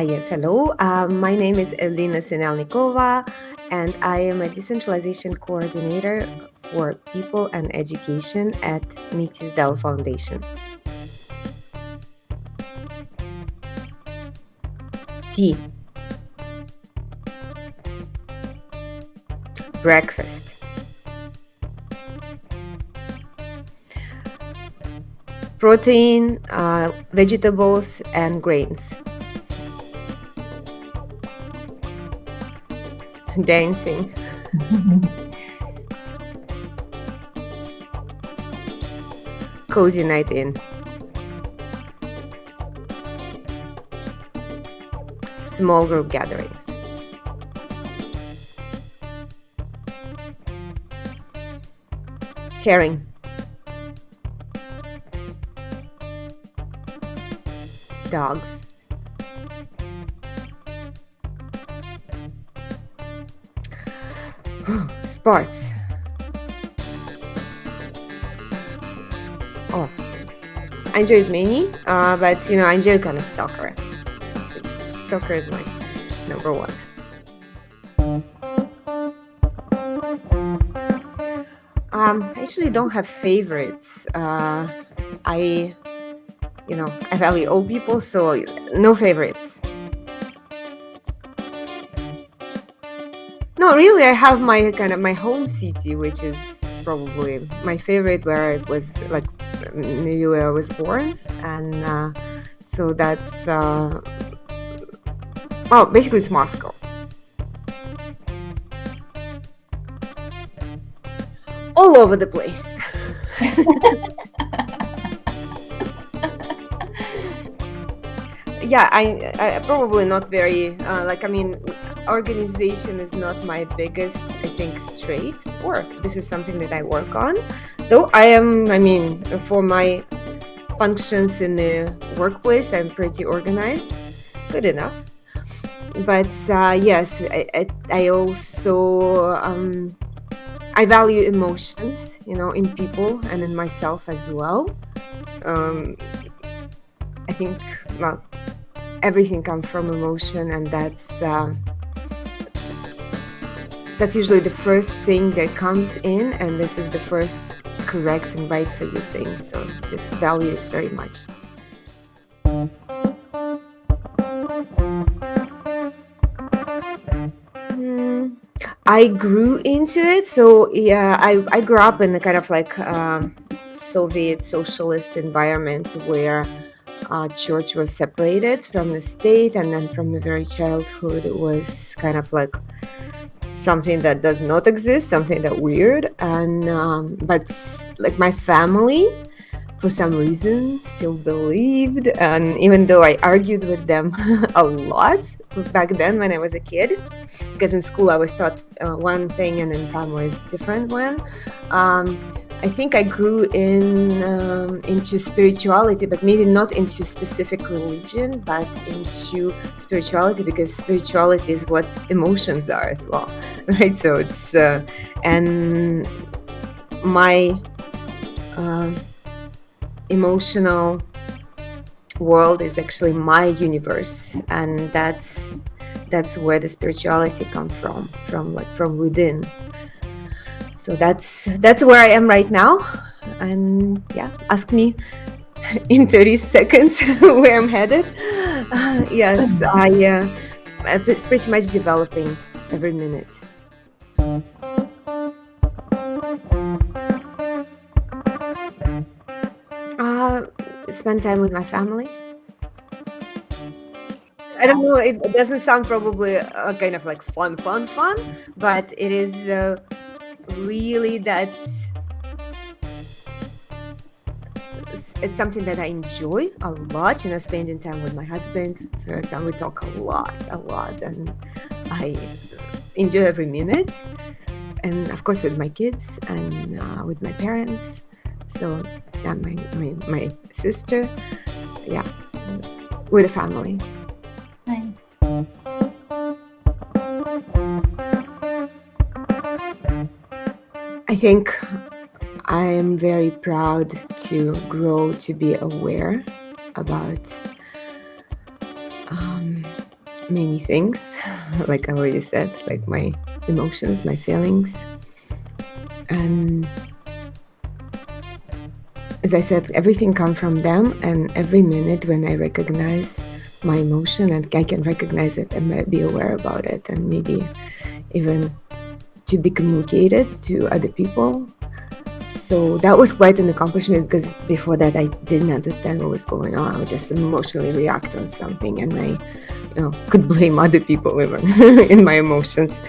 Yes, hello. My name is Elena Sinelnikova, and I am a decentralization coordinator for people and education at Metis Foundation. Tea. Breakfast. Protein, vegetables, and grains. Dancing. Cozy night in. Small group gatherings. Herring. Dogs. Sports. Oh, I enjoyed many, but I enjoy kind of soccer. Soccer is my number one. I actually don't have favorites. I value old people, so no favorites. No, really, I have my home city, which is probably my favorite, where I was maybe where I was born, and so that's basically it's Moscow. All over the place. Yeah, I probably not very organization is not my biggest, I think, trait, or this is something that I work on. Though for my functions in the workplace, I'm pretty organized, good enough. But yes, I also I value emotions, in people and in myself as well. I think everything comes from emotion, and that's usually the first thing that comes in, and this is the first correct and right for you thing. So just value it very much. I grew into it. So yeah, I grew up in a kind of Soviet socialist environment where church was separated from the state, and then from the very childhood it was kind of like something that does not exist, something that weird. And but my family, for some reason, still believed, and even though I argued with them a lot back then when I was a kid, because in school I was taught one thing and in family is different one. I think I grew into spirituality, but maybe not into specific religion, but into spirituality, because spirituality is what emotions are as well, right? So it's and my emotional world is actually my universe, and that's where the spirituality comes from within. So that's where I am right now. And yeah, ask me in 30 seconds where I'm headed. Yes, it's pretty much developing every minute. Spend time with my family. I don't know, it doesn't sound probably kind of fun, but it is really it's something that I enjoy a lot, spending time with my husband, for example. We talk a lot, and I enjoy every minute, and of course with my kids and with my parents. So yeah, my sister, yeah, with the family. Nice. I think I am very proud to grow to be aware about many things, like I already said, like my emotions, my feelings. And as I said, everything comes from them, and every minute when I recognize my emotion and I can recognize it and be aware about it, and maybe even to be communicated to other people. So that was quite an accomplishment, because before that I didn't understand what was going on. I would just emotionally react on something, and I could blame other people even in my emotions.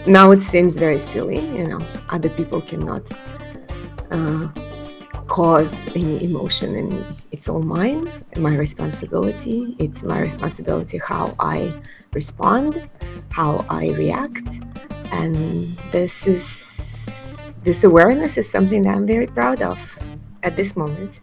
Now it seems very silly. Other people cannot cause any emotion in me. It's all mine, my responsibility. It's my responsibility how I respond, how I react. And this awareness is something that I'm very proud of at this moment.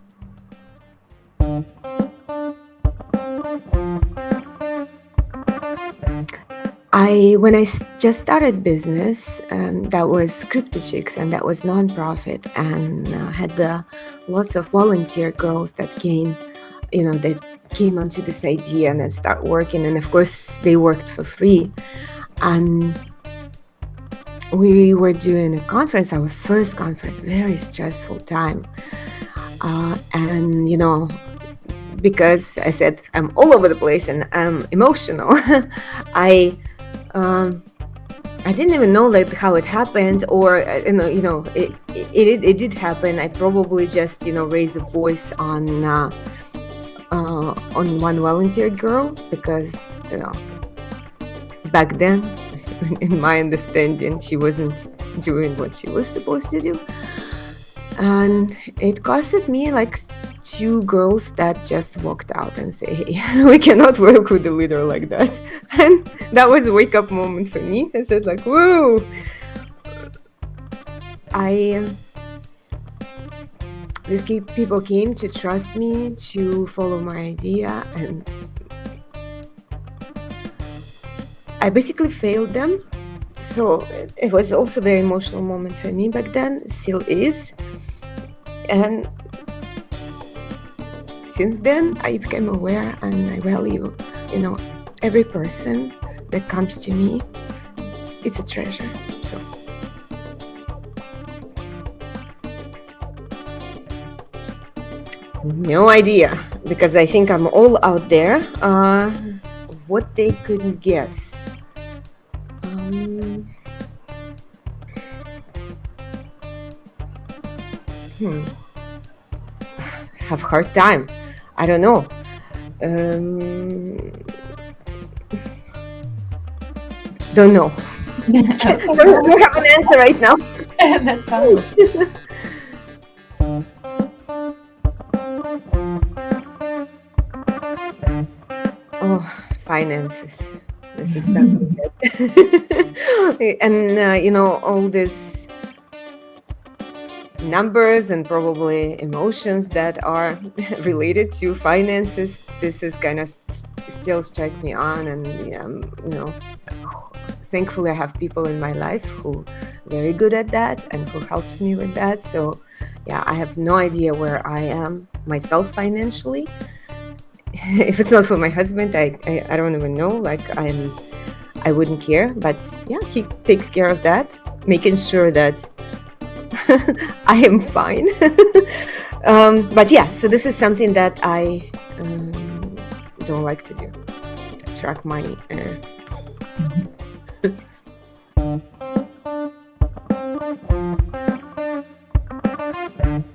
When I just started business, that was Cryptochicks, and that was nonprofit, and had lots of volunteer girls that came, that came onto this idea and then start working. And of course, they worked for free. And we were doing a conference, our first conference, very stressful time. And because I said I'm all over the place and I'm emotional, I didn't even know like how it happened, or it did happen. I probably just raised a voice on one volunteer girl, because back then, in my understanding, she wasn't doing what she was supposed to do, and it costed me like 2 girls that just walked out and say, hey, we cannot work with a leader like that. And that was a wake-up moment for me. I said like, whoa. These people came to trust me, to follow my idea, and I basically failed them. So it was also a very emotional moment for me back then, still is. And since then, I became aware, and I value, every person that comes to me. It's a treasure. So. No idea, because I think I'm all out there. What they couldn't guess. Have hard time. I don't know. Don't know. Don't have an answer right now. That's fine. Oh, finances. This is something that and all this numbers and probably emotions that are related to finances. This is kind of still strike me on, and thankfully I have people in my life who are very good at that and who helps me with that. So yeah, I have no idea where I am myself financially. If it's not for my husband, I don't even know. Like I wouldn't care, but yeah, he takes care of that, making sure that I am fine. But yeah, so this is something that I don't like to do. Track money.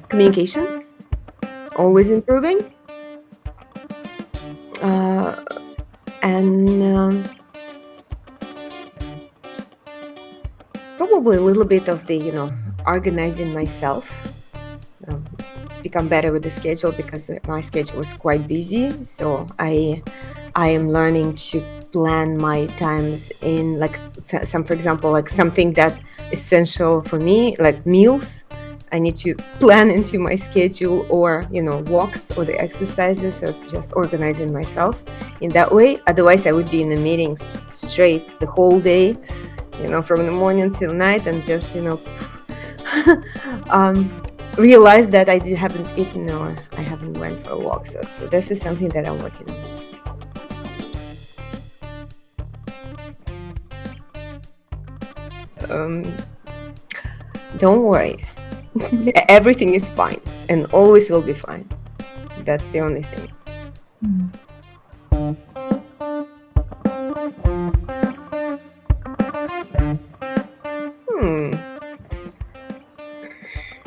Communication, always improving. And probably a little bit of the, organizing myself, become better with the schedule, because my schedule is quite busy. So I am learning to plan my times in like for example, like something that is essential for me, like meals. I need to plan into my schedule, or, walks or the exercises. So it's just organizing myself in that way. Otherwise, I would be in the meetings straight the whole day, from the morning till night, and just, realize that I haven't eaten, or I haven't went for a walk. So this is something that I'm working on. Don't worry. Everything is fine and always will be fine. That's the only thing.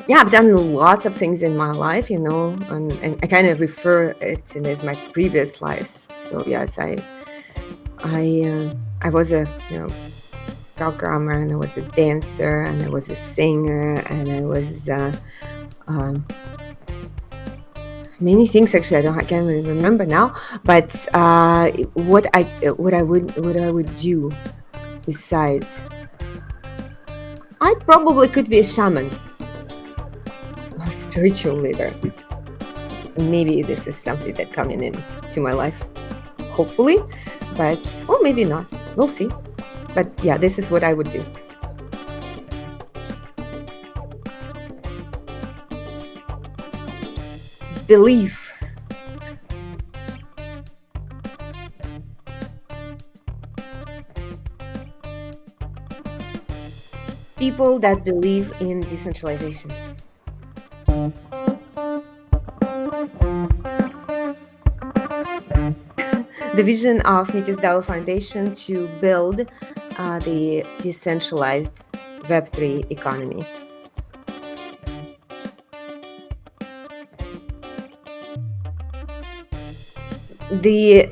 Yeah, I've done lots of things in my life, and I kind of refer it in as my previous lives. So yes, I was a programmer, and I was a dancer, and I was a singer, and I was many things. Actually, I can't really remember now. But what I would do besides, I probably could be a shaman, a spiritual leader. Maybe this is something that coming into my life, hopefully, or maybe not. We'll see. But yeah, this is what I would do. Belief. People that believe in decentralization. The vision of Metis Foundation to build the decentralized Web3 economy. The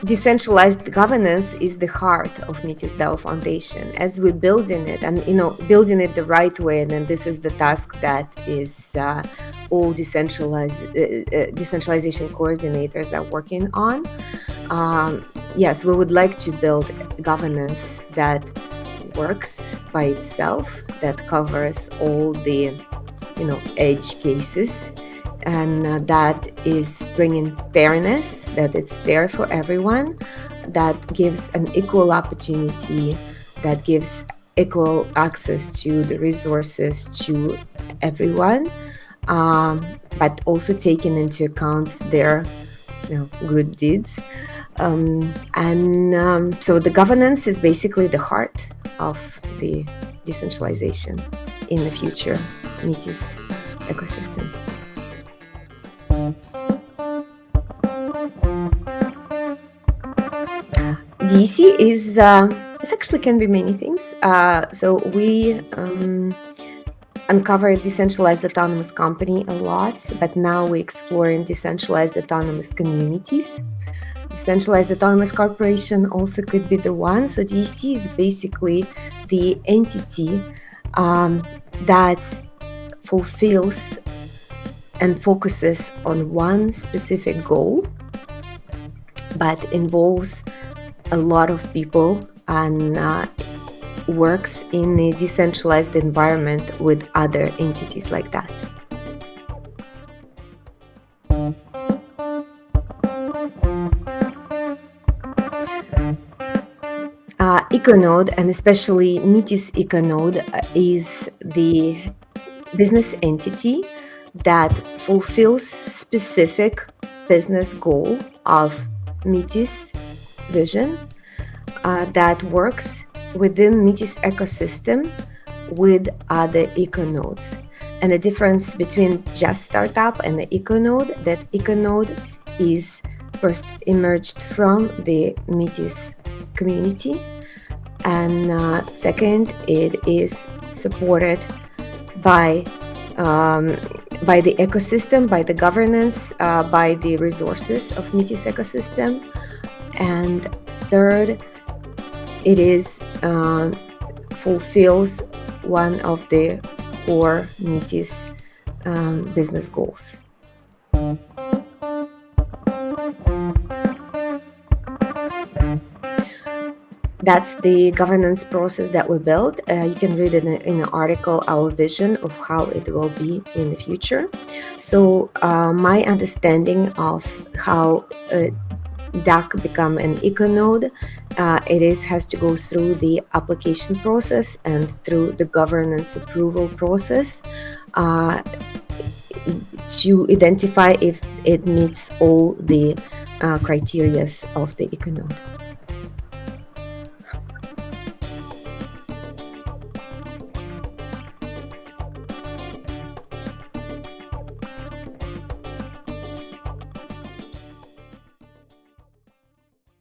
decentralized governance is the heart of Metis Foundation. As we building it, and building it the right way, and then this is the task that is all decentralization coordinators are working on. Yes, we would like to build governance that works by itself, that covers all the edge cases, and that is bringing fairness, that it's fair for everyone, that gives an equal opportunity, that gives equal access to the resources to everyone, but also taking into account their good deeds. So the governance is basically the heart of the decentralization in the future Metis ecosystem. 𝘔𝘐𝘚𝘐𝘕 is it actually can be many things. So we uncovered decentralized autonomous company a lot, but now we're exploring decentralized autonomous communities. Decentralized autonomous corporation also could be the one. So 𝘔𝘐𝘚 is basically the entity that fulfills and focuses on one specific goal, but involves a lot of people and works in a decentralized environment with other entities like that. EcoNode, and especially Metis EcoNode, is the business entity that fulfills specific business goal of Metis vision, that works within Metis ecosystem with other EcoNodes. And the difference between just startup and the EcoNode, that EcoNode is first emerged from the Metis community, and second, it is supported by the ecosystem, by the governance, by the resources of Metis ecosystem, and third, it is fulfills one of the core Metis business goals. That's the governance process that we built. You can read in an article our vision of how it will be in the future. So my understanding of how DAC become an EcoNode, has to go through the application process and through the governance approval process to identify if it meets all the criteria of the EcoNode.